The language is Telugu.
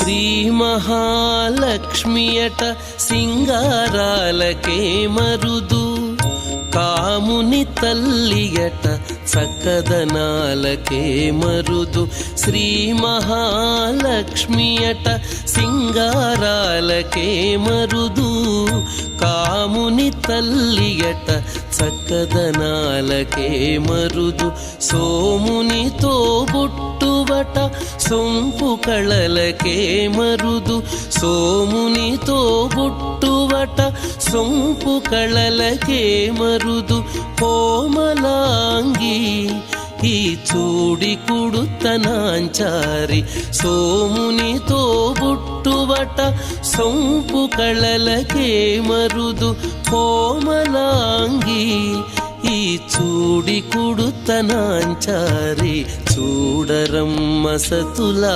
శ్రీ మహాలక్ష్మియట సింగారాలకే మరుదు, కాముని తల్లియట చక్కదనాలకే మరుదు. శ్రీ మహాలక్ష్మియట సింగారాలకే మరుదు, కాముని తల్లియట చక్కదనాలకే మరుదు. సోమునితో బుట్టువట సొంపు కళలకే మరుదు, సోమునితో బుట్టువట సొంపు కళలకే మరుదు. కోమలాంగి ఈ చూడి కుడుతనాంచారి, సోమునితో బుట్టువట సొంపు కళలకే మరుదు. కోమలాంగి ఈ చూడి కుడుతనాంచారి, చూడరమ్మ సతులా.